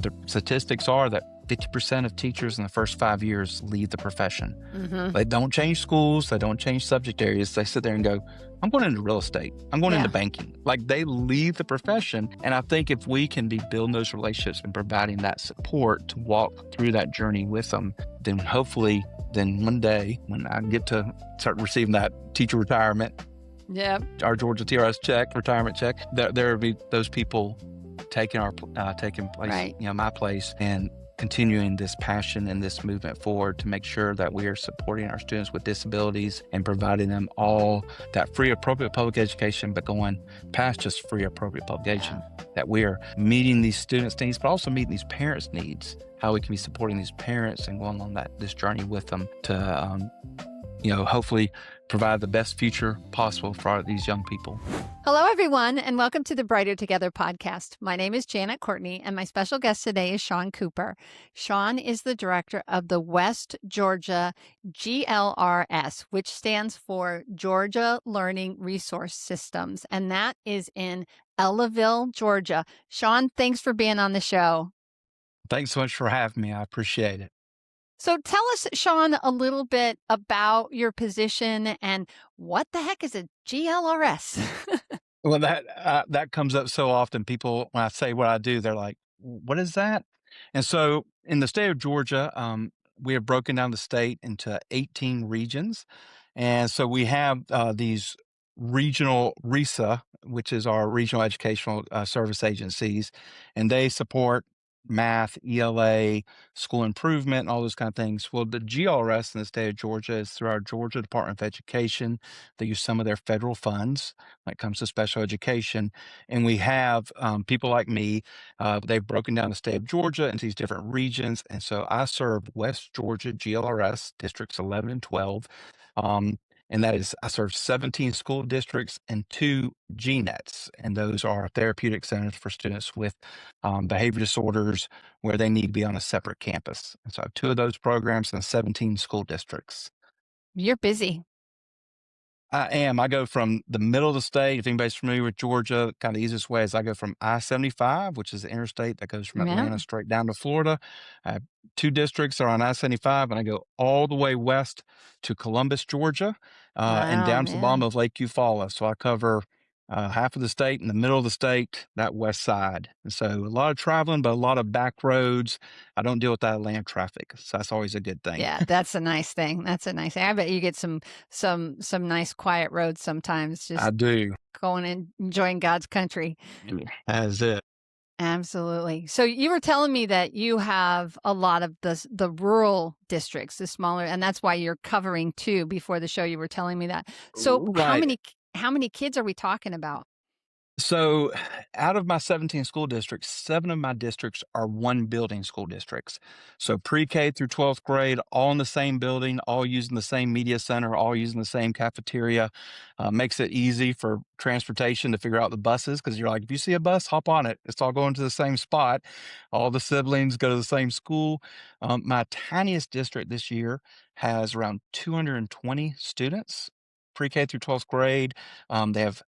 The statistics are that 50% of teachers in the first 5 years leave the profession. They don't change schools. They don't change subject areas. They sit there and go, I'm going into real estate. I'm going into banking. Like, they leave the profession. And I think if we can be building those relationships and providing that support to walk through that journey with them, then hopefully, then one day when I get to start receiving that teacher retirement, our Georgia TRS retirement check, there will be those people taking place, my place, and continuing this passion and this movement forward to make sure that we are supporting our students with disabilities and providing them all that free, appropriate public education, but going past just free, appropriate public education, that we are meeting these students' needs, but also meeting these parents' needs, how we can be supporting these parents and going on this journey with them to, hopefully provide the best future possible for these young people. Hello, everyone, and welcome to the Brighter Together podcast. My name is Janet Courtney, and my special guest today is Sean Cooper. Sean is the director of the West Georgia GLRS, which stands for Georgia Learning Resource Systems, and that is in Ellaville, Georgia. Sean, thanks for being on the show. Thanks so much for having me. I appreciate it. So tell us, Sean, a little bit about your position and what the heck is a GLRS? Well, that comes up so often. People, when I say what I do, they're like, "What is that?" And so, in the state of Georgia, we have broken down the state into 18 regions, and so we have these regional RESA, which is our regional educational service agencies, and they support math, ELA, school improvement, and all those kind of things. Well, the GLRS in the state of Georgia is through our Georgia Department of Education. They use some of their federal funds when it comes to special education. And we have people like me, they've broken down the state of Georgia into these different regions. And so I serve West Georgia GLRS districts 11 and 12. And that is, I serve 17 school districts and 2 GNETs. And those are therapeutic centers for students with behavior disorders where they need to be on a separate campus. And so I have 2 of those programs in 17 school districts. You're busy. I am. I go from the middle of the state. If anybody's familiar with Georgia, kind of the easiest way is I go from I-75, which is the interstate that goes from Atlanta straight down to Florida. I have 2 districts are on I-75, and I go all the way west to Columbus, Georgia, and down to the bottom of Lake Eufaula. So I cover half of the state, in the middle of the state, that west side. And so a lot of traveling, but a lot of back roads. I don't deal with that land traffic, so that's always a good thing. Yeah, that's a nice thing. That's a nice thing. I bet you get some nice quiet roads sometimes. Just I do. going and enjoying God's country. That's it. Absolutely. So you were telling me that you have a lot of the rural districts, the smaller, and that's why you're covering 2 before the show. You were telling me that. So how many kids are we talking about? So out of my 17 school districts, 7 of my districts are one building school districts. So pre-K through 12th grade, all in the same building, all using the same media center, all using the same cafeteria. Makes it easy for transportation to figure out the buses, because you're like, if you see a bus, hop on it. It's all going to the same spot. All the siblings go to the same school. My tiniest district this year has around 220 students, pre-K through 12th grade. They have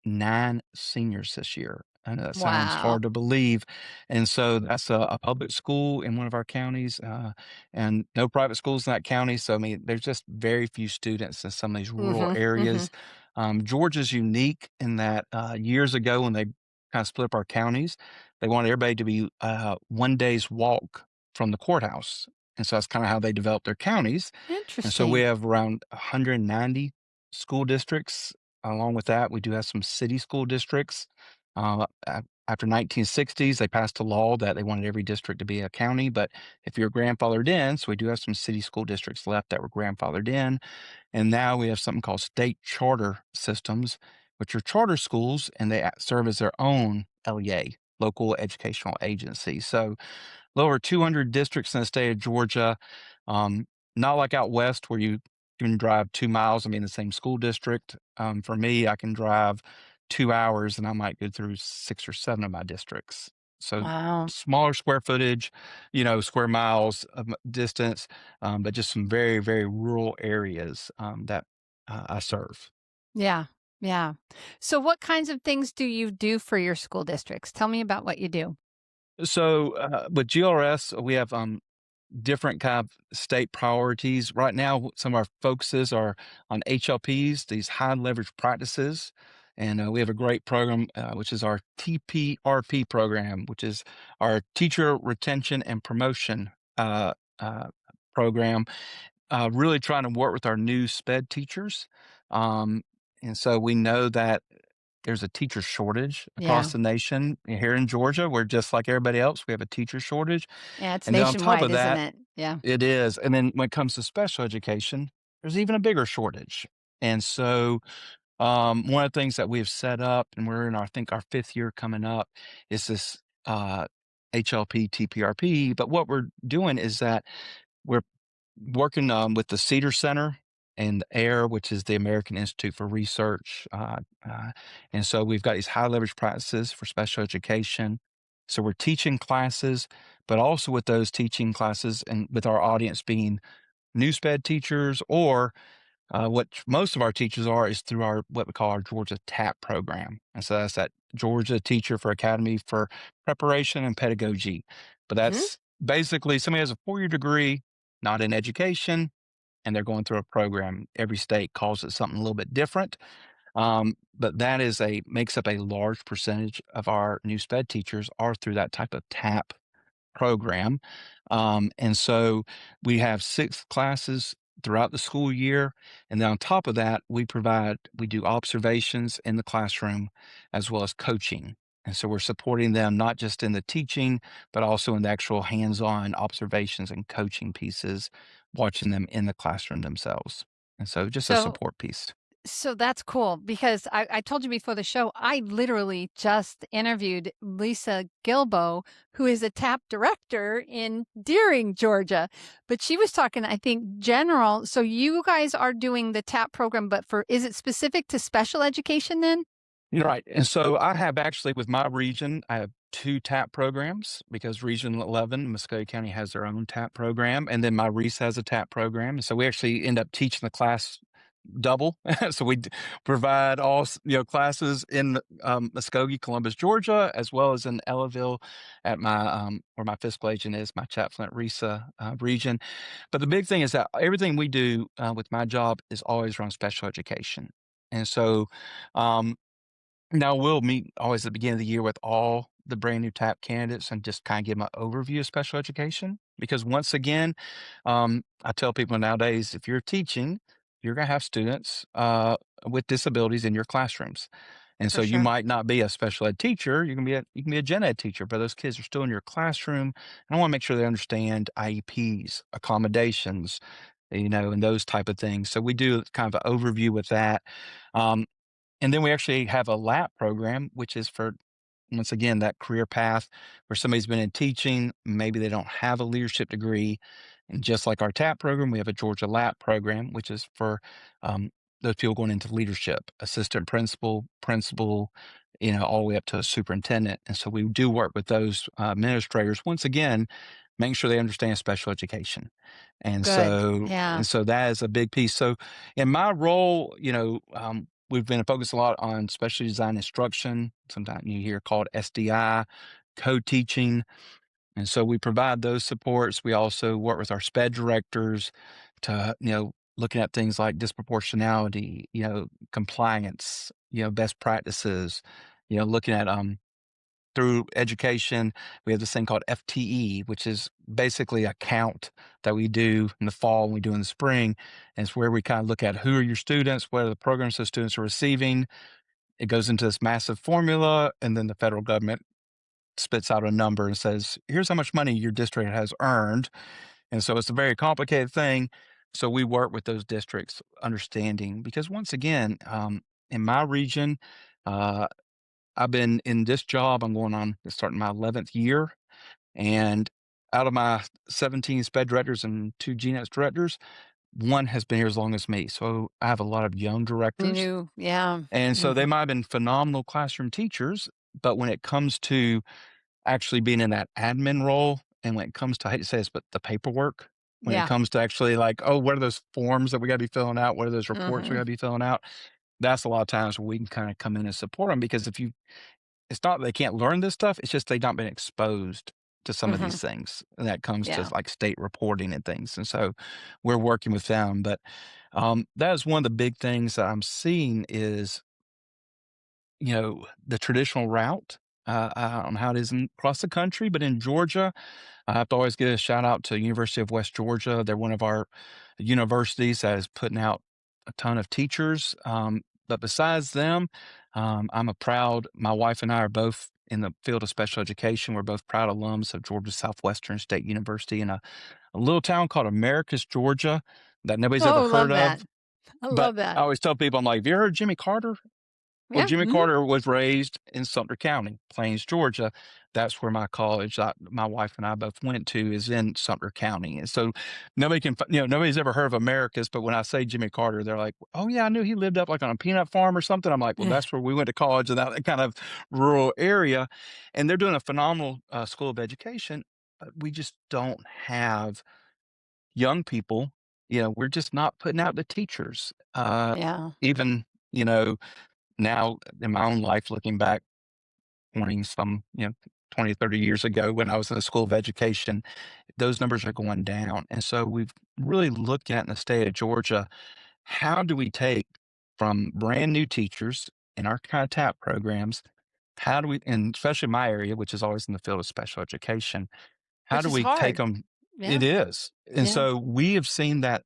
9 seniors this year. I know that sounds hard to believe. And so that's a public school in one of our counties, and no private schools in that county. So, I mean, there's just very few students in some of these rural areas. Georgia's unique in that years ago, when they kind of split up our counties, they wanted everybody to be 1 day's walk from the courthouse. And so that's kind of how they developed their counties. Interesting. And so we have around 190 school districts. Along with that, we do have some city school districts. After 1960s, they passed a law that they wanted every district to be a county. But if you're grandfathered in, so we do have some city school districts left that were grandfathered in. And now we have something called state charter systems, which are charter schools, and they serve as their own LEA, local educational agency. So a little over 200 districts in the state of Georgia. Not like out west where you can drive 2 miles and be in the same school district. For me, I can drive 2 hours and I might go through 6 or 7 of my districts. So smaller square footage, square miles of distance, but just some very, very rural areas that I serve. Yeah. Yeah. So what kinds of things do you do for your school districts? Tell me about what you do. So, with GLRS, we have, different kind of state priorities. Right now, some of our focuses are on HLPs, these high leverage practices. And we have a great program, which is our TPRP program, which is our teacher retention and promotion uh, uh, program, really trying to work with our new SPED teachers. Um, and so we know that there's a teacher shortage across Yeah. the nation. Here in Georgia, we're just like everybody else. We have a teacher shortage. Yeah, it's And then on top nationwide, of isn't that, it? Yeah. it is. And then when it comes to special education, there's even a bigger shortage. And so, one of the things that we've set up, and we're in, I think, our fifth year coming up, is this HLP TPRP. But what we're doing is that we're working with the Cedar Center and AIR, which is the American Institute for Research. And so we've got these high leverage practices for special education. So we're teaching classes, but also with those teaching classes and with our audience being new SPED teachers or what most of our teachers are is through our what we call our Georgia TAP program. And so that's that Georgia Teacher for Academy for Preparation and Pedagogy. But Mhm. that's basically somebody has a 4-year degree, not in education, and they're going through a program. Every state calls it something a little bit different. But that is a makes up a large percentage of our new SPED teachers are through that type of TAP program. And so we have 6 classes throughout the school year. And then on top of that, we do observations in the classroom as well as coaching. And so we're supporting them not just in the teaching, but also in the actual hands-on observations and coaching pieces, watching them in the classroom themselves. And so just a So support piece. So that's cool because I told you before the show, I literally just interviewed Lisa Gilbo, who is a TAP director in Deering, Georgia. But she was talking, I think, general. So you guys are doing the TAP program, but is it specific to special education then? You're right. And so I have actually with my region, I have 2 TAP programs because Region 11, Muskogee County has their own TAP program, and then my Reese has a TAP program. And so we actually end up teaching the class double. So we provide all classes in Muskogee, Columbus, Georgia, as well as in Ellaville at my where my fiscal agent is, my Chatflint Risa region. But the big thing is that everything we do with my job is always around special education. And so um, now we'll meet always at the beginning of the year with all the brand new TAP candidates and just kind of give them an overview of special education. Because once again, I tell people nowadays, if you're teaching, you're going to have students with disabilities in your classrooms. And For so you sure. might not be a special ed teacher. You can be a gen ed teacher, but those kids are still in your classroom. And I want to make sure they understand IEPs, accommodations, and those type of things. So we do kind of an overview with that. Um, and then we actually have a LAP program, which is for, once again, that career path where somebody's been in teaching, maybe they don't have a leadership degree. And just like our TAP program, we have a Georgia LAP program, which is for um, those people going into leadership, assistant principal, principal, all the way up to a superintendent. And so we do work with those administrators, once again, making sure they understand special education. And Good. so, Yeah. and so that is a big piece. So in my role, we've been focused a lot on specialty design instruction. Sometimes you hear called SDI, co-teaching. And so we provide those supports. We also work with our SPED directors to, looking at things like disproportionality, compliance, best practices, looking at through education, we have this thing called FTE, which is basically a count that we do in the fall and we do in the spring. And it's where we kind of look at who are your students, what are the programs those students are receiving. It goes into this massive formula, and then the federal government spits out a number and says, here's how much money your district has earned. And so it's a very complicated thing. So we work with those districts, understanding, because once again, in my region, uh, I've been in this job. I'm going on starting my 11th year. And out of my 17 SPED directors and 2 GNETS directors, one has been here as long as me. So I have a lot of young You directors. knew. Yeah. And so they Hmm. might have been phenomenal classroom teachers. But when it comes to actually being in that admin role, and when it comes to, I hate to say this, but the paperwork, when it Yeah. comes to actually like, oh, what are those forms that we got to be filling out? What are those reports we got Hmm. to be filling out? That's a lot of times where we can kind of come in and support them because it's not they can't learn this stuff, it's just they've not been exposed to some of Mhm. these things, and that comes to, Yeah. like, state reporting and things, and so we're working with them, but, that is one of the big things that I'm seeing is, the traditional route. I don't know how it is across the country, but in Georgia, I have to always give a shout out to University of West Georgia. They're one of our universities that is putting out a ton of teachers. But besides them, my wife and I are both in the field of special education. We're both proud alums of Georgia Southwestern State University in a little town called Americus, Georgia, that nobody's ever Oh, heard love that. of. I But love I that. always tell people, I'm like, have you heard of Jimmy Carter? Well, Yeah, Jimmy mhm. Carter was raised in Sumter County, Plains, Georgia. That's where my college, my wife and I both went to, is in Sumter County. And so nobody's ever heard of Americus. But when I say Jimmy Carter, they're like, "Oh yeah, I knew he lived up like on a peanut farm or something." I'm like, "Well, Yeah. that's where we went to college in that kind of rural area," and they're doing a phenomenal school of education. But we just don't have young people. We're just not putting out the teachers. Yeah. Even you know now in my own life, looking back 20 some, 20, 30 years ago when I was in the school of education, those numbers are going down. And so we've really looked at in the state of Georgia, how do we take from brand new teachers in our kind of TAP programs, how do we, and especially my area, which is always in the field of special education, how Which do is we take hard. them? Yeah. It is. And Yeah. so we have seen that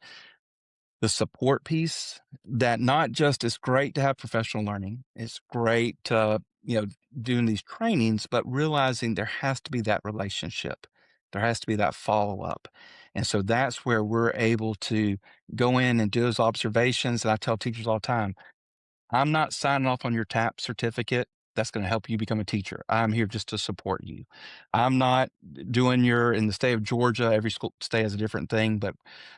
the support piece, that not just it's great to have professional learning, it's great to, doing these trainings, but realizing there has to be that relationship. There has to be that follow up. And so that's where we're able to go in and do those observations. And I tell teachers all the time, I'm not signing off on your TAP certificate. That's going to help you become a teacher. I'm here just to support you. I'm not doing in the state of Georgia, every school state has a different thing, but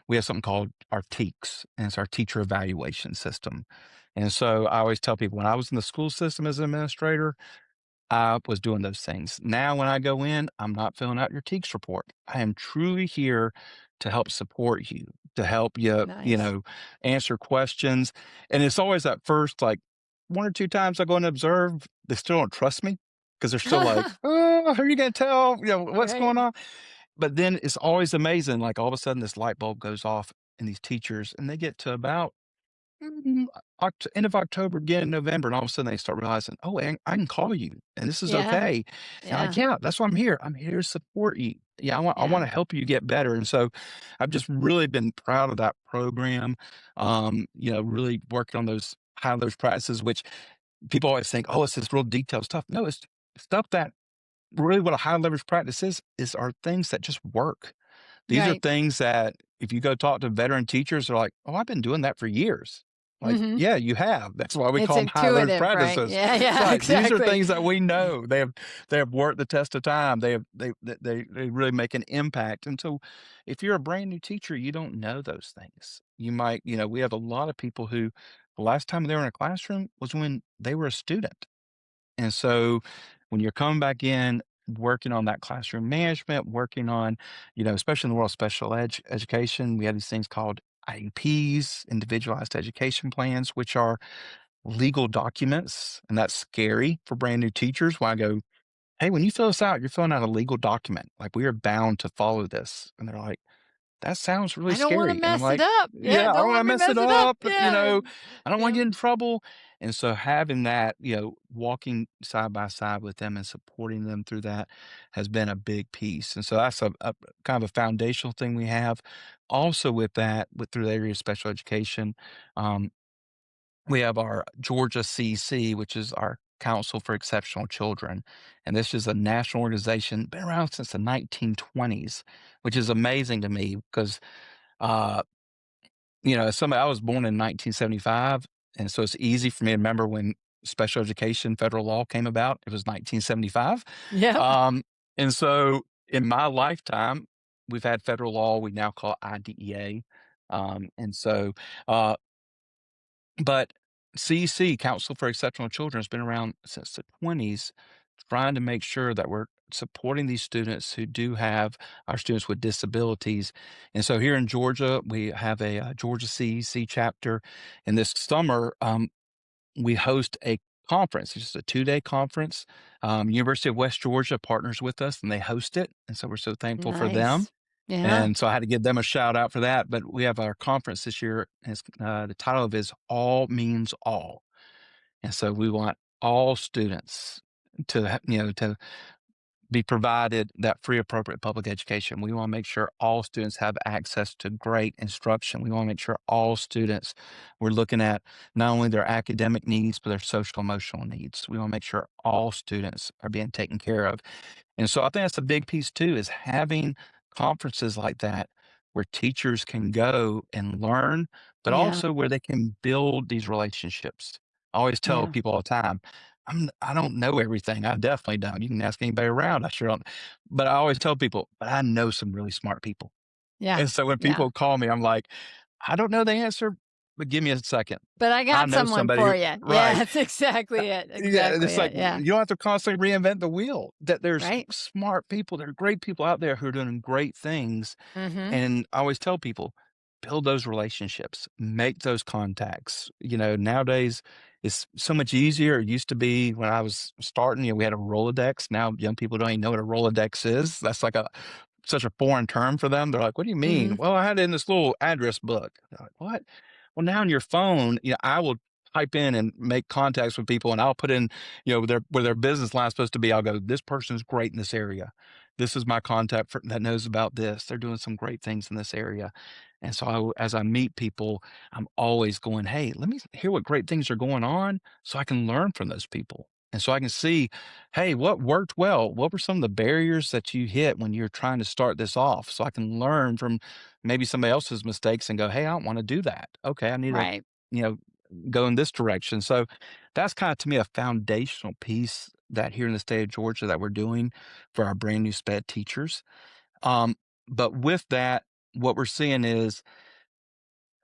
we have something called our TEKS, and it's our teacher evaluation system. And so I always tell people when I was in the school system as an administrator, I was doing those things. Now, when I go in, I'm not filling out your TEKS report. I am truly here to help support you, to help you, Nice. answer questions. And it's always at first, like one or two times I go and observe, they still don't trust me because they're still like, oh, how are you going to tell, what's Right. going on? But then it's always amazing. Like all of a sudden, this light bulb goes off in these teachers, and they get to about end of October, beginning of November, and all of a sudden they start realizing, "Oh, I can call you, and this is Yeah. okay." And like, Yeah. "Yeah, that's why I'm here. I'm here to support you. Yeah, I Yeah. wanna help you get better." And so I've just really been proud of that program, really working on those high leverage practices, which people always think, "Oh, it's this real detailed stuff." No, it's stuff that really what a high leverage practice is are things that just work. These are Right. things that if you go talk to veteran teachers, they're like, "Oh, I've been doing that for years." Like, Mhm. "Yeah, you have. That's why we It's call them high leverage intuitive, right? practices." Yeah, yeah, Right. These are exactly. things that we know. They have worked the test of time. They really make an impact. And so if you're a brand new teacher, you don't know those things. You might, we have a lot of people who the last time they were in a classroom was when they were a student. And so when you're coming back in, working on that classroom management, working on, especially in the world of special education, we have these things called IEPs, individualized education plans, which are legal documents. And that's scary for brand new teachers when I go, "Hey, when you fill this out, you're filling out a legal document. Like we are bound to follow this." And they're like, "That sounds really I don't wanna scary." And I'm mess it like, up. Yeah, "Yeah, I don't don't wanna let me mess it mess it up. up, Yeah. I don't wanna Yeah. get in trouble." And so having that, walking side by side with them and supporting them through that has been a big piece. And so that's a kind of a foundational thing we have. Also with that, through the area of special education, um, we have our Georgia CC, which is our Council for Exceptional Children. And this is a national organization, been around since the 1920s, which is amazing to me because uh, as somebody I was born in 1975, and so it's easy for me to remember when special education federal law came about. It was 1975. Yep. Um, and so in my lifetime, we've had federal law we now call IDEA. And so uh, but CEC, Council for Exceptional Children, has been around since the 20s, trying to make sure that we're supporting these students who do have our students with disabilities. And so here in Georgia, we have a Georgia CEC chapter. And this summer, we host a conference. It's just a 2-day conference. University of West Georgia partners with us and they host it. And so we're so thankful for them. Nice. Yeah. And so I had to give them a shout out for that. But we have our conference this year. The title of it is All Means All. And so we want all students to be provided that free appropriate public education. We want to make sure all students have access to great instruction. We want to make sure all students, we're looking at not only their academic needs, but their social emotional needs. We want to make sure all students are being taken care of. And so I think that's a big piece too, is having conferences like that where teachers can go and learn, but Yeah. also where they can build these relationships. I always tell Yeah. people all the time, I don't know everything. I definitely don't. You can ask anybody around. I sure don't. But I always tell people, but I know some really smart people. Yeah. And so when Yeah. people call me, I'm like, I don't know the answer, but give me a second. But I I got know someone somebody for who, you. Yeah, right. that's exactly it. Yeah, Exactly it's like it. Yeah. you don't have to constantly reinvent the wheel. That there's Right? smart people, there are great people out there who are doing great things. Mhm. And I always tell people, build those relationships, make those contacts. Nowadays it's so much easier. It used to be when I was starting, we had a Rolodex. Now young people don't even know what a Rolodex is. That's like such a foreign term for them. They're like, what do you mean? Mhm. Well, I had it in this little address book. They're like, what? Well, now on your phone, I will type in and make contacts with people and I'll put in, where their business line is supposed to be. I'll go, this person's great in this area. This is my contact that knows about this. They're doing some great things in this area. And so as I meet people, I'm always going, hey, let me hear what great things are going on so I can learn from those people. And so I can see, hey, what worked well? What were some of the barriers that you hit when you're trying to start this off? So I can learn from maybe somebody else's mistakes and go, hey, I don't want to do that. Okay, I need to, Right. you know, go in this direction. So that's kind of to me a foundational piece that here in the state of Georgia that we're doing for our brand new sped teachers. Um, but with that, what we're seeing is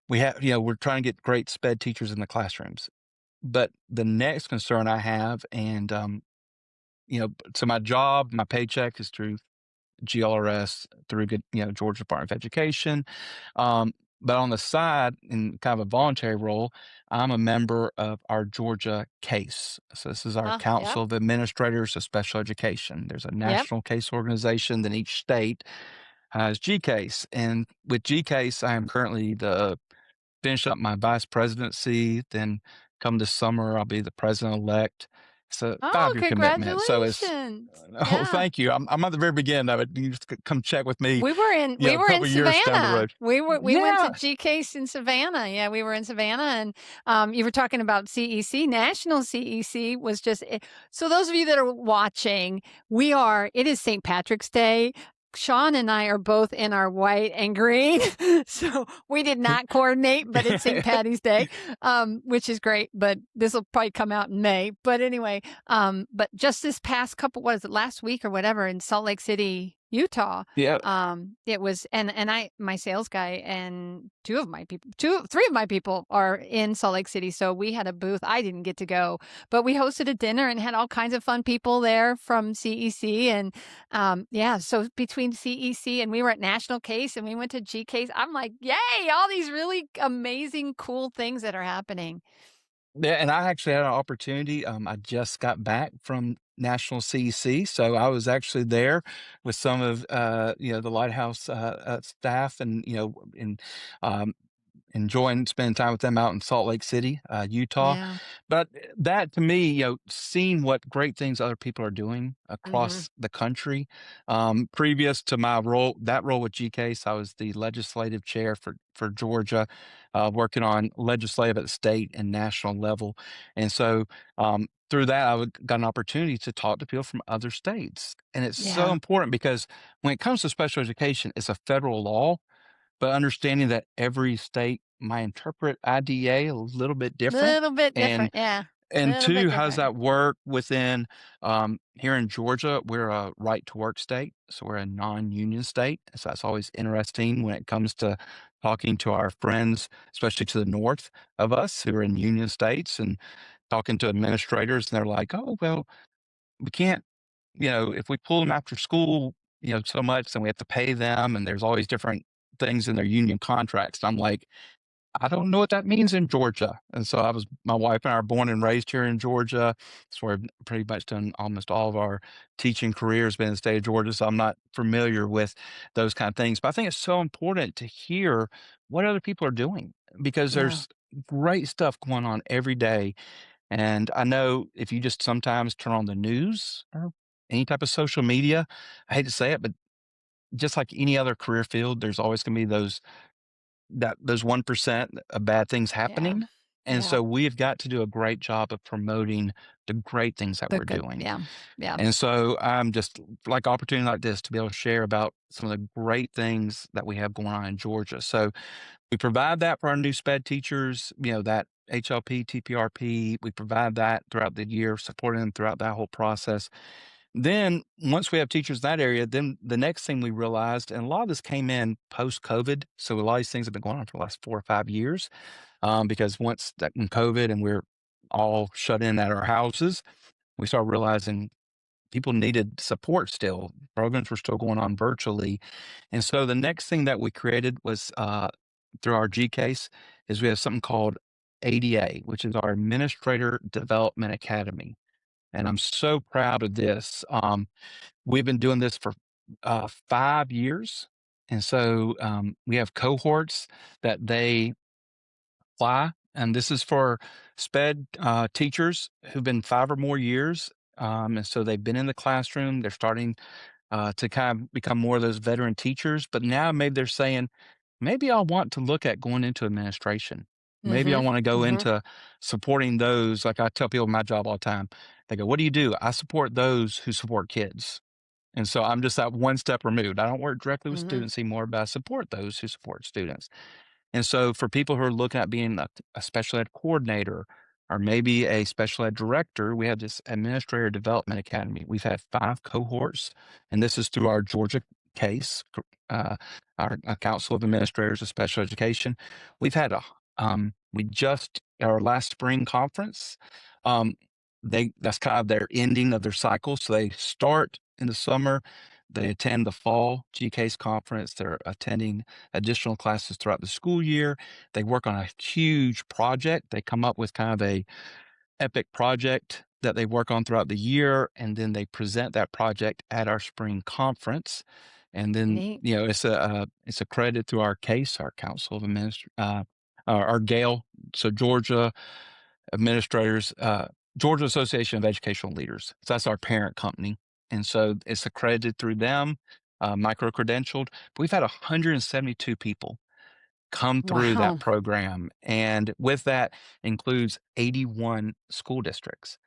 we're trying to get great sped teachers in the classrooms. But the next concern I have, and so my job, my paycheck is through GLRS through Georgia Department of Education. Um, but on the side, in kind of a voluntary role, I'm a member of our Georgia CASE. So this is our Yep. Council of Administrators of Special Education. There's a Yep. national CASE organization, then each state has GCASE. And with GCASE, I am currently finish up my vice presidency. Then come this summer, I'll be the president elect. It's a Oh, 5-year commitment. So it's congratulations. oh, Yeah. thank you. I'm at the very beginning of it. You just come check with me, We a were in couple years down the Savannah. road. We went to Yeah. GCASE in Savannah. Yeah, we were in Savannah, and you were talking about CEC. National CEC was just so those of you that are watching, it is St. Patrick's Day. Sean and I are both in our white and green, so we did not coordinate, but it's St. Patty's Day, which is great. But this will probably come out in May. But anyway, but just this past what is it, last week or whatever in Salt Lake City, Utah, Yeah. it was, and my sales guy and three of my people are in Salt Lake City. So we had a booth. I didn't get to go, but we hosted a dinner and had all kinds of fun people there from CEC. And, yeah, so between CEC and we were at National Case and we went to G Case, I'm like, yay, all these really amazing, cool things that are happening. Yeah, and I actually had an opportunity. I just got back from National CEC, so I was actually there with some of the Lighthouse staff, and um, enjoying spending time with them out in Salt Lake City, Utah. Yeah. But that to me, seeing what great things other people are doing Hmm. across the country. Previous to my role with GCASE, I was the legislative chair for Georgia, working on legislative at the state and national level. And so through that, got an opportunity to talk to people from other states. And it's so Yeah. important because when it comes to special education, it's a federal law, but understanding that every state might interpret IDA a little bit different. Little bit And different. Yeah. and Little bit two, how does different. that work within here in Georgia? We're a right to work state, so we're a non-union state. So that's always interesting when it comes to talking to our friends, especially to the north of us who are in union states, and talking to administrators, and they're like, "Oh, well, we can't, if we pull them after school, so much, then we have to pay them, and there's always different things in their union contracts." And I'm like, I don't know what that means in Georgia. And so my wife and I are born and raised here in Georgia. It's where I've pretty much done almost all of our teaching careers been in the state of Georgia. So I'm not familiar with those kind of things. But I think it's so important to hear what other people are doing because Yeah. there's great stuff going on every day. And I know if you just sometimes turn on the news or any type of social media, I hate to say it, but just like any other career field, there's always going to be those 1% of bad things Yeah. happening, and Yeah. so we've got to do a great job of promoting the great things that The we're good. doing, Yeah. Yeah. and so I'm just like opportunity like this to be able to share about some of the great things that we have going on in Georgia. So we provide that for our new sped teachers, that HLP, TPRP, we provide that throughout the year, supporting them throughout that whole process. Then once we have teachers in that area, then the next thing we realized, and a lot of this came in post-COVID, so a lot of these things have been going on for the last 4 or 5 years, because once that in COVID and we're all shut in at our houses, we started realizing people needed support still. Programs were still going on virtually, and so the next thing that we created was, through our G case, is we have something called ADA, which is our Administrator Development Academy, and I'm so proud of this. We've been doing this for 5 years, and so, we have cohorts that they fly, and this is for SPED, teachers who've been 5 or more years, and so they've been in the classroom, they're starting, to kind of become more of those veteran teachers, but now maybe they're saying, "Maybe I want to look at going into administration. Maybe I Mhm. wanna go Mhm. into supporting those," like I tell people my job all the time. They go, "What do you do?" "I support those who support kids." And so I'm just that one step removed. I don't work directly with Mhm. students anymore, but I support those who support students. And so for people who are looking at being a special ed coordinator or maybe a special ed director, we have this Administrator Development Academy. We've had 5 cohorts, and this is through our Georgia case, our Council of Administrators of Special Education. We've had we just, our last spring conference, um, that's kind of their ending of their cycle. So they start in the summer, they attend the fall GCASE conference, they're attending additional classes throughout the school year. They work on a huge project. They come up with kind of a epic project that they work on throughout the year, and then they present that project at our spring conference. And then, Neat. it's accredited through our case, our Council of our GALE, so Administrators, Georgia Association of Educational Leaders. So that's our parent company. And so it's accredited through them, micro credentialed. But we've had 172 people come through that Wow. program. And with that includes 81 school districts.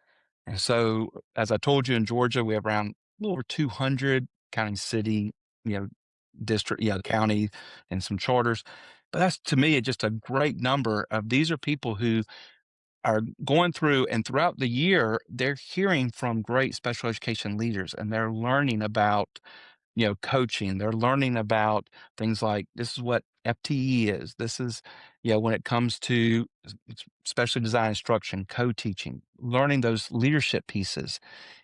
And so, as I told you in Georgia, we have around a little over 200 county, city, you know, district, county, and some charters. But that's to me just a great number of these are people who are going through and throughout the year, they're hearing from great special education leaders and they're learning about, coaching. They're learning about things like this is what FTE is. This is, when it comes to specially designed instruction, co-teaching, learning those leadership pieces.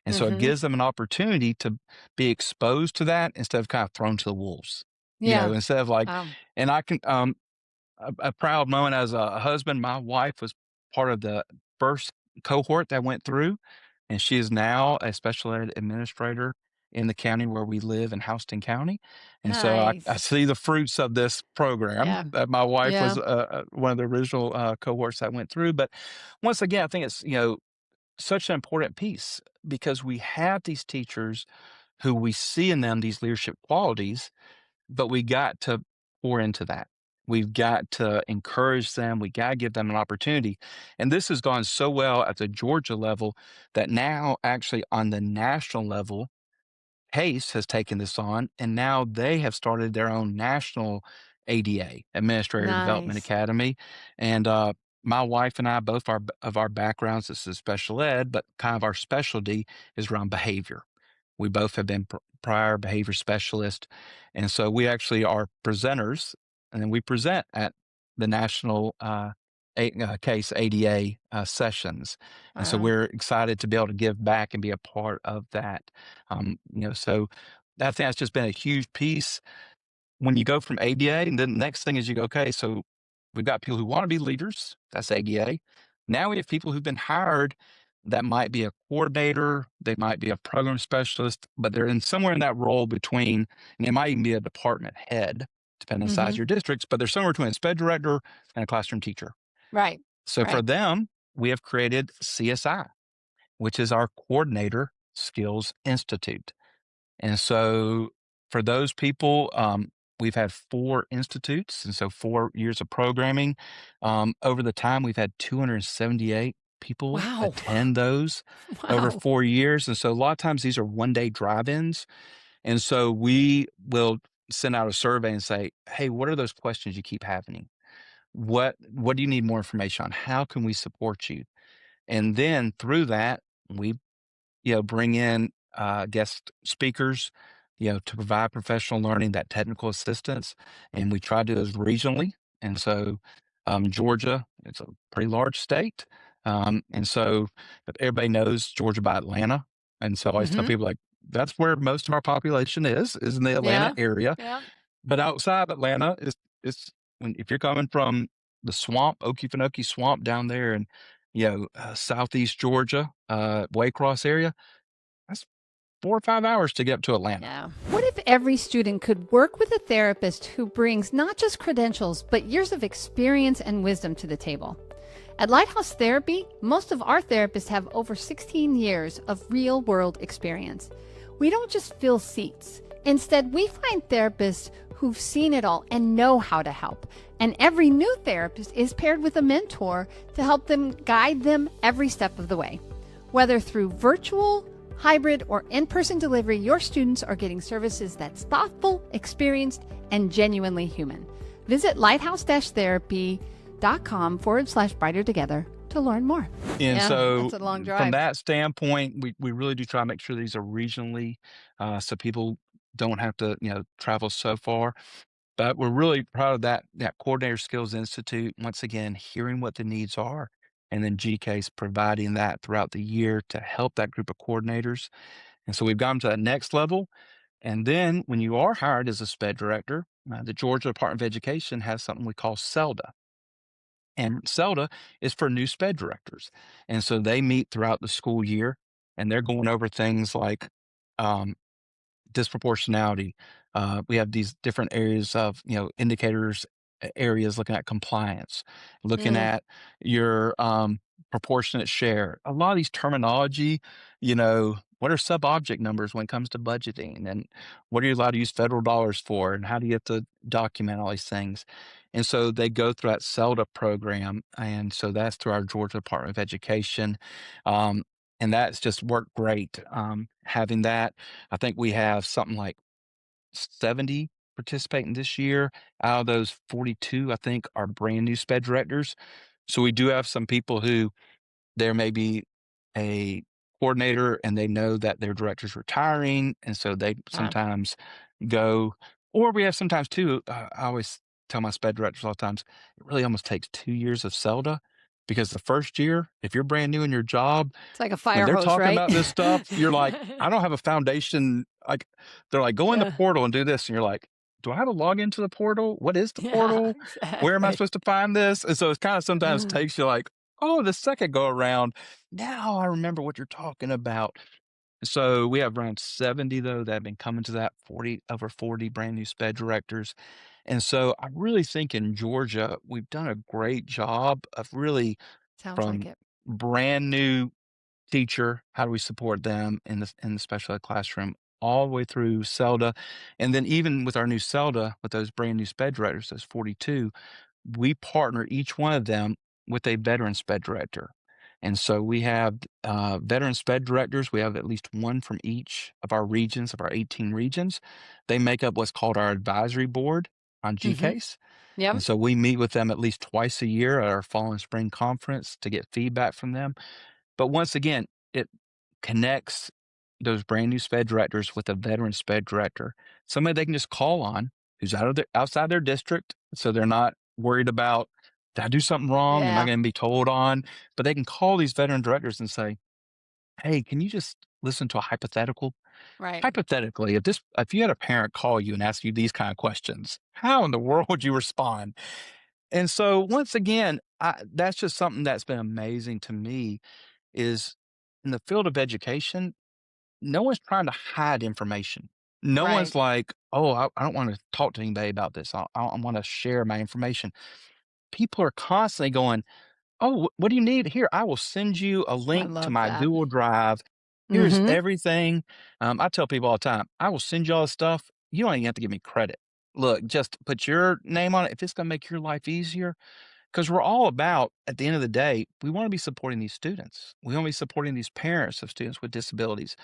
And so it Mhm. gives them an opportunity to be exposed to that instead of kind of thrown to the wolves, Yeah. instead of like, Wow. and I can, a proud moment as a husband, my wife was part of the first cohort that went through, and she is now a special ed administrator in the county where we live in Houston County. And so I Nice. see the fruits of this program Yeah. that my wife Yeah. was one of the original cohorts that went through. But once again, I think it's, such an important piece because we have these teachers who we see in them these leadership qualities but we got to pour into that. We've got to encourage them. We got to give them an opportunity. And this has gone so well at the Georgia level that now, actually, on the national level, Pace has taken this on, and now they have started their own national ADA, Administrator Development Nice. Academy. And my wife and I, both of our backgrounds, this is special ed, but kind of our specialty is around behavior. We both have been prior behavior specialists. And so we actually are presenters, and then we present at the national case ADA sessions. And so Wow. we're excited to be able to give back and be a part of that. So I think that's just been a huge piece when you go from ADA, and then the next thing is you go, okay, so we've got people who want to be leaders. That's ADA. Now we have people who've been hired that might be a coordinator, they might be a program specialist, but they're in somewhere in that role between, and it might even be a department head, depending on the size Mhm. of your districts, but they're somewhere between a sped director and a classroom teacher. Right. So for Right. them, we have created CSI, which is our Coordinator Skills Institute. And so for those people, we've had 4 institutes, and so 4 years of programming. Over the time, we've had 278 people Wow. attend those over Wow. 4 years. And so a lot of times these are one-day drive-ins. And so we will send out a survey and say, hey, what are those questions you keep having? What do you need more information on? How can we support you? And then through that, we bring in guest speakers, to provide professional learning, that technical assistance, and we try to do those regionally. And so, Georgia, it's a pretty large state, and so but everybody knows Georgia by Atlanta, and so I always tell Mhm. people like that's where most of our population is in the Atlanta Yeah. area. Yeah. But outside Atlanta, it's when if you're coming from the swamp, Okefenokee Swamp down there, and southeast Georgia, Waycross area, that's 4 or 5 hours to get up to Atlanta. Yeah. What if every student could work with a therapist who brings not just credentials, but years of experience and wisdom to the table? At Lighthouse Therapy, most of our therapists have over 16 years of real world experience. We don't just fill seats. Instead, we find therapists who've seen it all and know how to help. And every new therapist is paired with a mentor to help them guide them every step of the way. Whether through virtual, hybrid, or in person delivery, your students are getting services that's thoughtful, experienced, and genuinely human. Visit lighthouse therapy.com/brighter together to learn more. And Yeah, so that's a long from drive. that standpoint, we really do try to make sure these are regionally, so people don't have to, travel so far. But we're really proud of that Coordinator Skills Institute, once again, hearing what the needs are, and then GCASE providing that throughout the year to help that group of coordinators. And so we've gone to that next level. And then when you are hired as a SPED director, the Georgia Department of Education has something we call CELDA. And CELDA is for new SPED directors. And so they meet throughout the school year and they're going over things like um, disproportionality. We have these different areas of, indicators, areas looking at compliance, looking Mm, at your proportionate share. A lot of these terminology, what are sub-object numbers when it comes to budgeting, and what are you allowed to use federal dollars for, and how do you have to document all these things? And so they go through that CELDA program, and so that's through our Georgia Department of Education. Um, and that's just worked great. Having that, I think we have something like 70 participating this year. Out of those 42, I think, are brand new SPED directors. So we do have some people who there may be a coordinator and they know that their director's retiring. And so they uh, sometimes go, or we have sometimes too. I always tell my SPED directors all the times, it really almost takes 2 years of CELDA because the first year, if you're brand new in your job, it's like a when fire they're hose, talking right? about this stuff, you're like, "I don't have a foundation." Like, they're like, "Go in the Uh, portal and do this," and you're like, "Do I have a login to the portal? What is the yeah, portal? Where am I exactly. supposed to find this?" And so it kinda sometimes takes you like, "Oh, the second go around, now I remember what you're talking about." So we have around 70 though that have been coming to that 40 over 40 brand new sped directors. And so I really think in Georgia, we've done a great job of really Sounds like from it. brand new teacher, how do we support them in the special ed classroom, all the way through CELDA, and then even with our new CELDA, with those brand new sped directors, those 42, we partner each one of them with a veteran sped director. And so we have veteran sped directors. We have at least one from each of our regions, of our 18 regions. They make up what's called our advisory board on Mhm. GCASE. Yep. And so we meet with them at least twice a year at our fall and spring conference to get feedback from them. But once again, it connects those brand new sped directors with a veteran sped director, somebody they can just call on who's outside their district, so they're not worried about, "Did I do something wrong? Am I Yeah, gonna be told on?" But they can call these veteran directors and say, "Hey, can you just listen to a hypothetical? right. Hypothetically, if you had a parent call you and ask you these kind of questions, how in the world would you respond?" And so once again, that's just something that's been amazing to me is in the field of education, no one's trying to hide information. No Right. one's like, "Oh, I don't want to talk to anybody about this. I want to share my information." People are constantly going, "Oh, what do you need? Here, I will send you a I link to love my that. Google Drive. Here's Mhm. everything." I tell people all the time, "I will send you all the stuff. You don't even have to give me credit. Look, just put your name on it. If it's going to make your life easier, because we're all about, at the end of the day, we want to be supporting these students. We want to be supporting these parents of students with disabilities.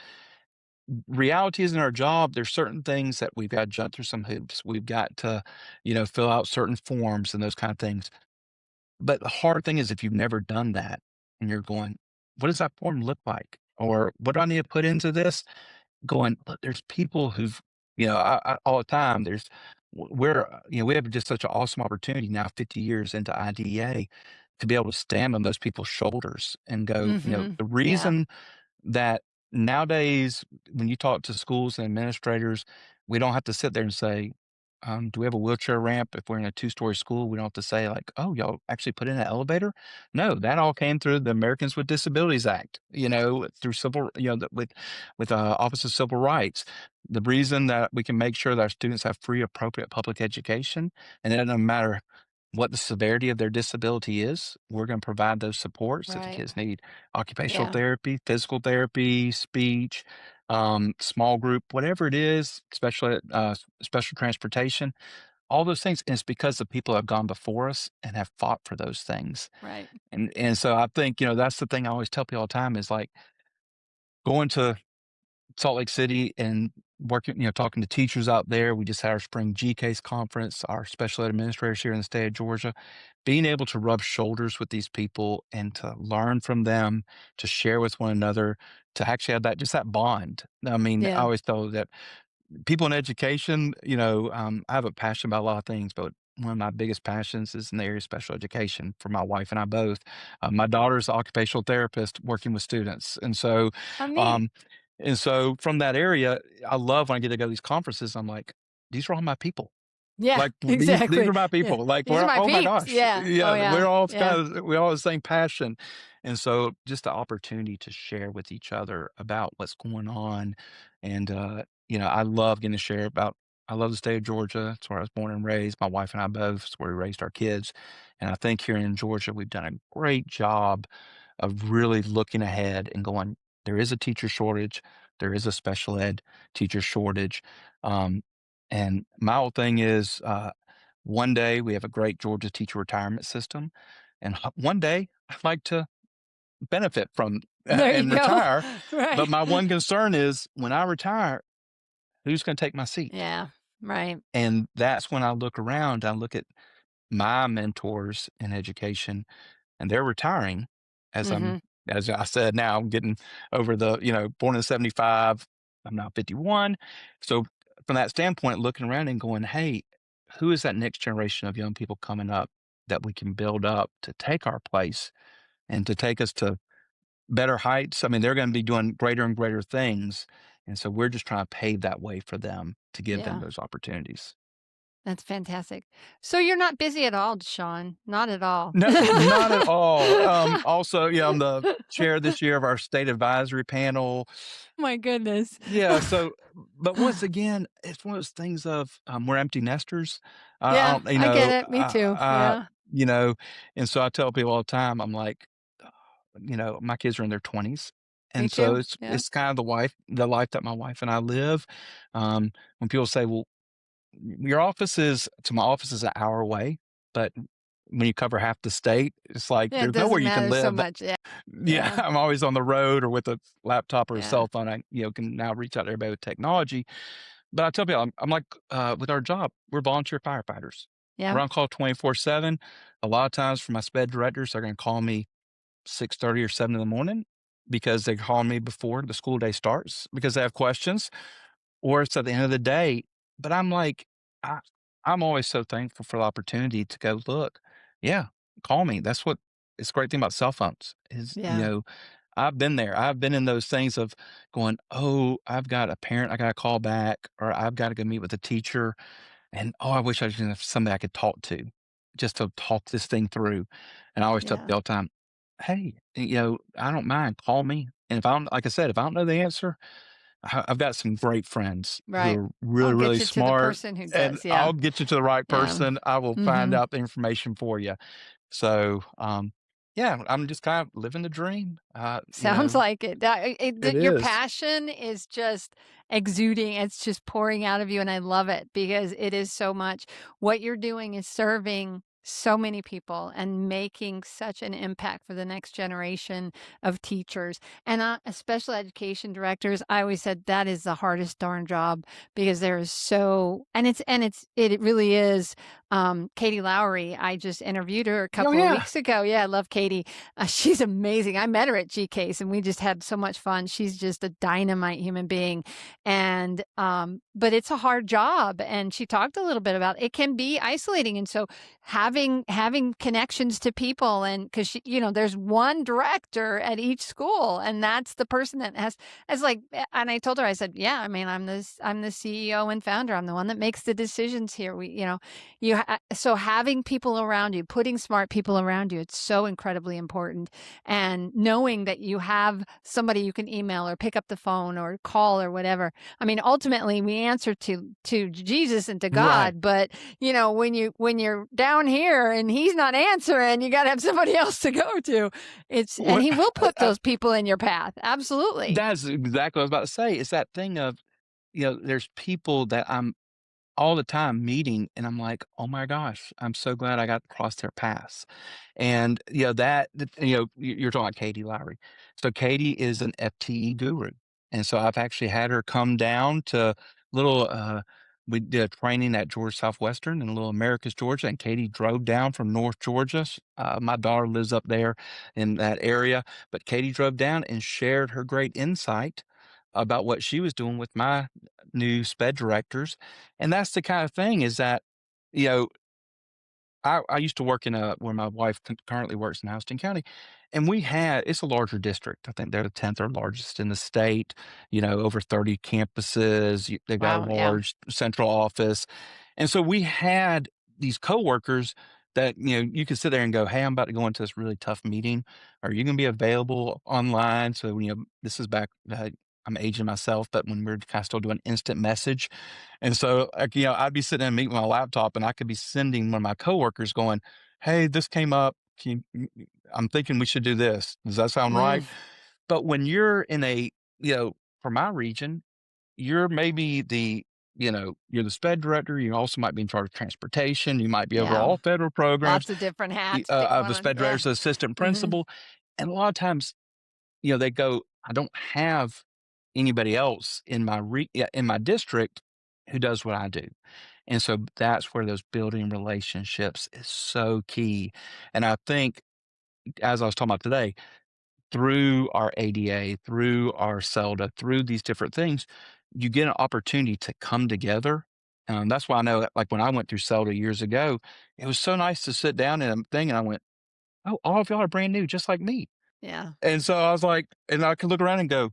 Reality is in our job. There's certain things that we've got to jump through some hoops. We've got to, fill out certain forms and those kind of things. But the hard thing is if you've never done that and you're going, what does that form look like? Or what do I need to put into this? Going, look, there's people who've, all the time, we have just such an awesome opportunity now, 50 years into IDEA, to be able to stand on those people's shoulders and go, Mhm. the Yeah. reason that nowadays, when you talk to schools and administrators, we don't have to sit there and say, do we have a wheelchair ramp? If we're in a two-story school, we don't have to say like, oh, y'all actually put in an elevator. No, that all came through the Americans with Disabilities Act, through civil, with Office of Civil Rights. The reason that we can make sure that our students have free, appropriate public education, and it doesn't matter what the severity of their disability is, we're going to provide those supports. If the Right. kids need occupational Yeah. therapy, physical therapy, speech, small group, whatever it is, special transportation, all those things. And it's because the people have gone before us and have fought for those things. Right. And so I think, that's the thing I always tell people all the time is like going to Salt Lake City and working, talking to teachers out there. We just had our spring G-Case conference, our special ed administrators here in the state of Georgia, being able to rub shoulders with these people and to learn from them, to share with one another, to actually have that, just that bond. I mean, I Yeah. always tell that people in education, I have a passion about a lot of things, but one of my biggest passions is in the area of special education for my wife and I both. My daughter's an occupational therapist working with students. Oh, neat. Um, and so from that area, I love when I get to go to these conferences. I'm like, these are all my people. Yeah, Like, these exactly. are my Yeah. people, like, These are my oh my peeps. gosh, Yeah. Oh, yeah, yeah. Yeah. we all have the same passion, and so just the opportunity to share with each other about what's going on, and, I love getting to share about I love the state of Georgia, it's where I was born and raised, my wife and I both, it's where we raised our kids, and I think here in Georgia, we've done a great job of really looking ahead and going, "There is a teacher shortage, there is a special ed teacher shortage," um, and my whole thing is, one day we have a great Georgia teacher retirement system, and one day I'd like to benefit from There you and go. retire. But Right. my one concern is when I retire, who's going to take my seat? Yeah. Right. And that's when I look around. I look at my mentors in education, and they're retiring as I'm. Mhm. As I said, now I'm getting over the, born in 75. I'm now 51. So from that standpoint, looking around and going, hey, who is that next generation of young people coming up that we can build up to take our place and to take us to better heights? I mean, they're going to be doing greater and greater things. And so we're just trying to pave that way for them to give them Yeah. those opportunities. That's fantastic. So you're not busy at all, Sean? Not at all. No, not at all. Also, yeah, I'm the chair this year of our state advisory panel. My goodness. Yeah, so but once again, it's one of those things of, we're empty nesters. I Yeah, don't I get it. Me too. Yeah. you know, and so I tell people all the time, I'm like, my kids are in their 20s, Me and so too. it's Yeah. it's kind of the life that my wife and I live. When people say, "Well, my office is an hour away," but when you cover half the state, it's like Yeah, it there's nowhere doesn't you can matter so live. much. Yeah. Yeah, Yeah. I'm always on the road or with a laptop or a Yeah. cell phone. I, can now reach out to everybody with technology. But I tell people, I'm like, with our job, we're volunteer firefighters. Yeah. We're on call 24/7. A lot of times for my sped directors, they're going to call me 6:30 or 7 in the morning because they call me before the school day starts because they have questions, or it's at the end of the day. But I'm like, I, I'm always so thankful for the opportunity to go, look, yeah, call me. That's what it's a great thing about cell phones is, Yeah. I've been there. I've been in those things of going, oh, I've got a parent I got to call back, or I've got to go meet with a teacher. And oh, I wish I didn't have somebody I could talk to. just to talk this thing through. And I always tell Yeah. people all the time, "Hey, I don't mind, call me." And if I don't like I said, if I don't know the answer, I've got some great friends who Right. are really, I'll really get you to the smart, person who and does. Yeah. I'll get you to the right Yeah. person. I will find Mhm. out the information for you. So, yeah, I'm just kind of living the dream. Sounds like it. It Your is. passion is just exuding. It's just pouring out of you, and I love it because it is so much. What you're doing is serving so many people and making such an impact for the next generation of teachers and special education directors. I always said that is the hardest darn job because there is so, it really is. Katie Lowry, I just interviewed her a Oh, couple of yeah. weeks ago. Yeah, I love Katie. She's amazing. I met her at GCase and we just had so much fun. She's just a dynamite human being. And but it's a hard job. And she talked a little bit about it can be isolating. And so having connections to people and because there's one director at each school and that's the person that has as like and I told her, I said, yeah, I mean, I'm the CEO and founder. I'm the one that makes the decisions here. So having people around you, putting smart people around you, it's so incredibly important. And knowing that you have somebody you can email or pick up the phone or call or whatever. I mean, ultimately we answer to Jesus and to Right. God, but when you're down here and he's not answering, you got to have somebody else to go to. And What he will put those people in your path. Absolutely. that's exactly what I was about to say. It's that thing of, there's people that I'm all the time meeting, and I'm like, "Oh my gosh, I'm so glad I got to cross their paths." And, you're talking about Katie Lowry. So Katie is an FTE guru, and so I've actually had her come down to little, we did a training at Georgia Southwestern in Little Americus, Georgia, and Katie drove down from North Georgia. My daughter lives up there in that area, but Katie drove down and shared her great insight about what she was doing with my new sped directors. And that's the kind of thing is that, you know, I used to work in where my wife currently works in Houston County, and it's a larger district. I think they're the 10th or largest in the state, over 30 campuses. They've got a Wow. Yeah. large central office. And so we had these coworkers that, you could sit there and go, "Hey, I'm about to go into this really tough meeting. Are you going to be available online?" So, this is back, I'm aging myself, but when we are kind of still doing instant message, and so, like, I'd be sitting and meeting my laptop, and I could be sending one of my coworkers going, "Hey, this came up. I'm thinking we should do this. Does that sound Mm, right?" But when you're in for my region, you're maybe you're the sped director. You also might be in charge of transportation. You might be over yeah. all federal programs Lots of different hats. Take of the one on. sped Yeah. director's assistant Hmm. principal. And a lot of times, they go, "I don't have anybody else in my district who does what I do." And so that's where those building relationships is so key. And I think, as I was talking about today, through our ADA, through our CELDA, through these different things, you get an opportunity to come together. That's why I know that, like when I went through CELDA years ago, it was so nice to sit down in a thing and I went, "Oh, all of y'all are brand new, just like me." Yeah. And so I was like, and I could look around and go,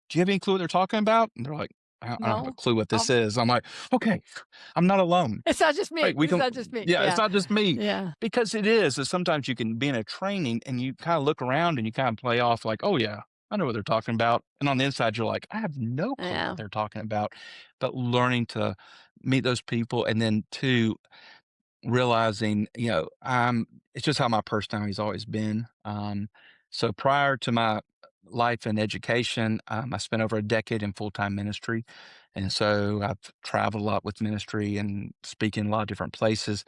"Do you have any clue what they're talking about?" And they're like, I don't have a No. clue what this Oh, is." I'm like, "Okay, I'm not alone." it's not just me. Right, we It's can not just me. yeah, it's Yeah. not just me. Yeah. Because it is sometimes you can be in a training and you kinda look around and you kinda play off like, "Oh, yeah, I know what they're talking about." And on the inside, you're like, "I have no clue what Yeah. they're talking about." But learning to meet those people and then 2, realizing, it's just how my personality's always been. So prior to my life in education, I spent over a decade in full-time ministry. And so I've traveled a lot with ministry and speaking in a lot of different places.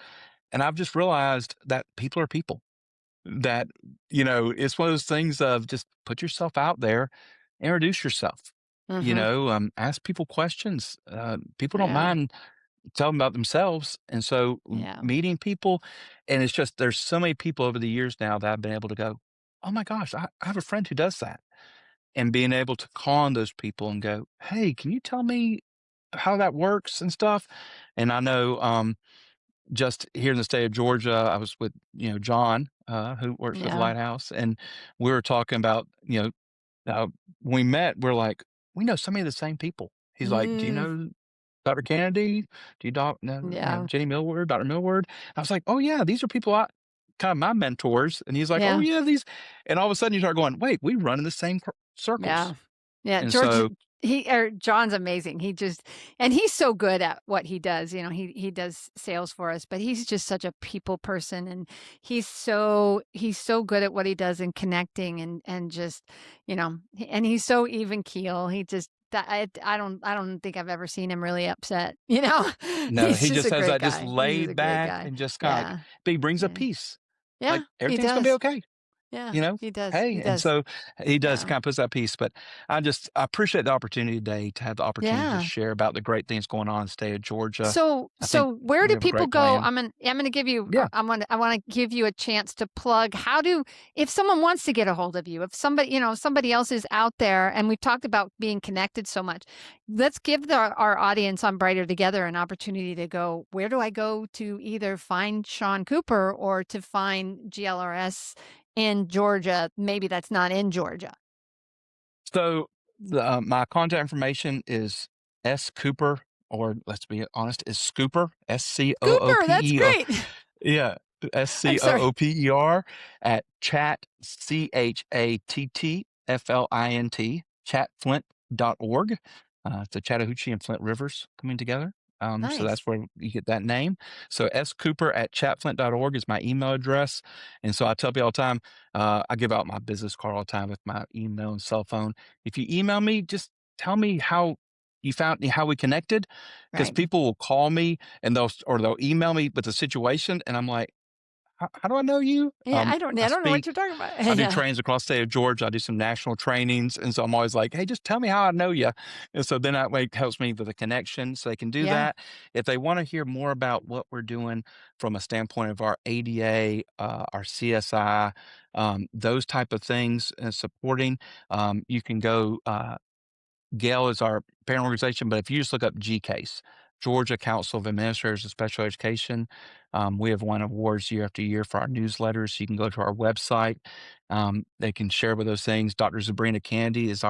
And I've just realized that people are people. That, it's one of those things of just put yourself out there, introduce yourself, Mhm. ask people questions. People don't Yeah. mind tell them about themselves. And so Yeah. meeting people, and it's just there's so many people over the years now that I've been able to go, "Oh my gosh, I have a friend who does that." And being able to call on those people and go, "Hey, can you tell me how that works and stuff?" And I know just here in the state of Georgia, I was with, John, who works for the Yeah. Lighthouse, and we were talking about, when we met, we're like, we know so many of the same people. He's like, "Do you Mm. know Dr. Kennedy, do you doc no, Yeah. Jenny Millward, Dr. Millward?" I was like, "Oh, yeah, these are people I kind of my mentors." And he's like, "Oh, Yeah. yeah, these," and all of a sudden you start going, "Wait, we run in the same circles." Yeah. Yeah, And George so he or John's amazing. He just and he's so good at what he does, he does sales for us, but he's just such a people person, and he's so good at what he does in connecting and just, and he's so even keel. He just that I don't think I've ever seen him really upset, you know? no, He's he just just a has great that just guy. He's a laid great back guy. and just kinda like, Yeah. but he brings a Yeah. peace. Yeah, Like, he everything's gonna be does. okay. Yeah, You know? he does. He Hey, and does. so he does Yeah. kind of puts that piece, but I appreciate the opportunity today to have the opportunity to Yeah. share about the great things going on in the state of Georgia. So I think so where we do have a people great go? plan. I'm gonna give you Yeah. I wanna give you a chance to plug. How do if someone wants to get a hold of you, if somebody else is out there, and we've talked about being connected so much, let's give our audience on Brighter Together an opportunity to go, where do I go to either find Sean Cooper or to find GLRS in Georgia? Maybe that's not in Georgia. So, my contact information is S. Cooper, or let's be honest, is Scooper, Cooper, that's SCOOPER. great. Yeah, I'm sorry. SCOOPER at chat, CHATTFLINT, chatflint.org. It's the Chattahoochee and Flint Rivers coming together. So Nice. that's where you get that name. So scooper at chatflint.org is my email address. And so I tell people all the time, I give out my business card all the time with my email and cell phone. If you email me, just tell me how you found me, how we connected, because Right. people will call me and they'll email me with the situation, and I'm like, how do I know you? Yeah, I I don't know what speak, you're talking about. I do Yeah. trainings across the state of Georgia. I do some national trainings, and so I'm always like, "Hey, just tell me how I know you." And so then that way it helps me with a connection, so they can do Yeah. that. If they want to hear more about what we're doing from a standpoint of our ADA, our CSI, those type of things, and supporting, you can go. Gale is our parent organization, but if you just look up GCASE, Georgia Council of Administrators of Special Education, we have won awards year after year for our newsletters. You can go to our website. They can share with those things. Dr. Sabrina Candy is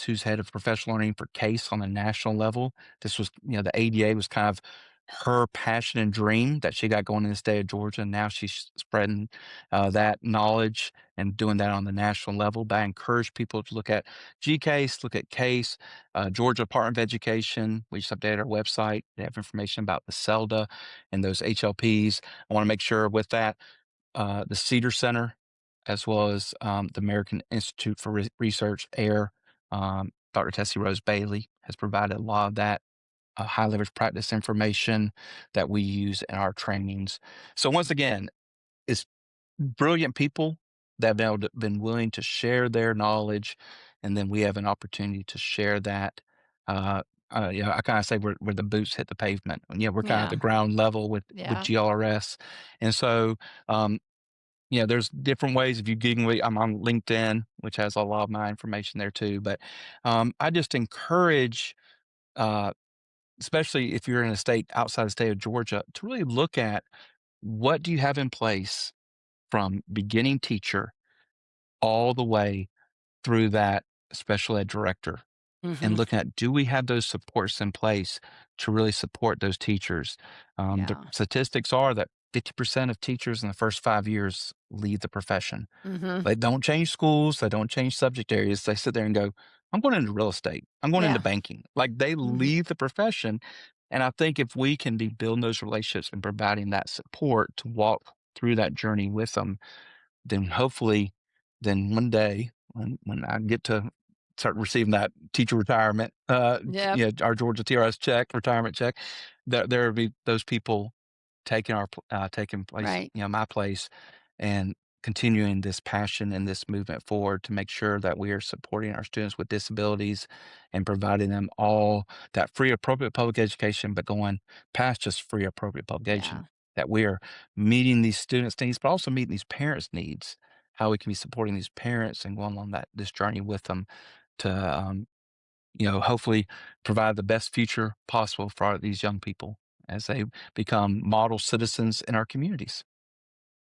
who's head of professional learning for CASE on a national level. This was, the ADA was kind of her passion and dream that she got going in the state of Georgia. And now she's spreading that knowledge and doing that on the national level. But I encourage people to look at GCASE, look at CASE, Georgia Department of Education. We just updated our website. They have information about the CELDA and those HLPs. I want to make sure with that, the Cedar Center, as well as the American Institute for Research, AIR, Dr. Tessie Rose Bailey has provided a lot of that high leverage practice information that we use in our trainings. So once again, it's brilliant people that have been willing to share their knowledge, and then we have an opportunity to share that. Uh, I kind of say where the boots hit the pavement. And yeah, we're kind of at the Yeah. ground level with Yeah. GLRS, and so um, there's different ways. If you Google me, I'm on LinkedIn, which has a lot of my information there too. But I just encourage. Uh, Especially if you're in a state outside the state of Georgia, to really look at what do you have in place from beginning teacher all the way through that special ed director, and Mhm. looking at, do we have those supports in place to really support those teachers? The Yeah. statistics are that 50% of teachers in the first 5 years leave the profession. Mhm. They don't change schools, they don't change subject areas. They sit there and go, I'm going into real estate, I'm going into Yeah. banking. Like, they Mhm. leave the profession. And I think if we can be building those relationships and providing that support to walk through that journey with them, then hopefully, then one day when I get to start receiving that teacher retirement, Yep. our Georgia TRS check, retirement check, there will be those people taking place, Right. my place, and continuing this passion and this movement forward to make sure that we are supporting our students with disabilities and providing them all that free appropriate public education, but going past just free appropriate public Yeah. education, that we are meeting these students' needs, but also meeting these parents' needs, how we can be supporting these parents and going on this journey with them to hopefully provide the best future possible for these young people as they become model citizens in our communities.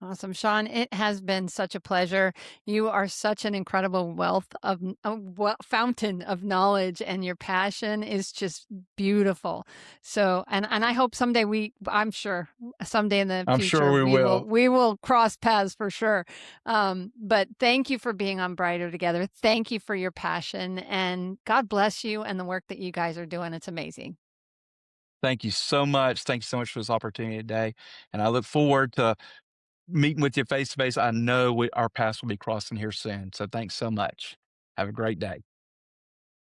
Awesome. Sean, it has been such a pleasure. You are such an incredible wealth of fountain of knowledge, and your passion is just beautiful. So, and I hope someday I'm sure someday in the I'm sure future we will. we will cross paths for sure. But thank you for being on Brighter Together. Thank you for your passion, and God bless you and the work that you guys are doing. It's amazing. Thank you so much. Thank you so much for this opportunity today, and I look forward to meeting with you face to face. I know our paths will be crossing here soon. So thanks so much. Have a great day.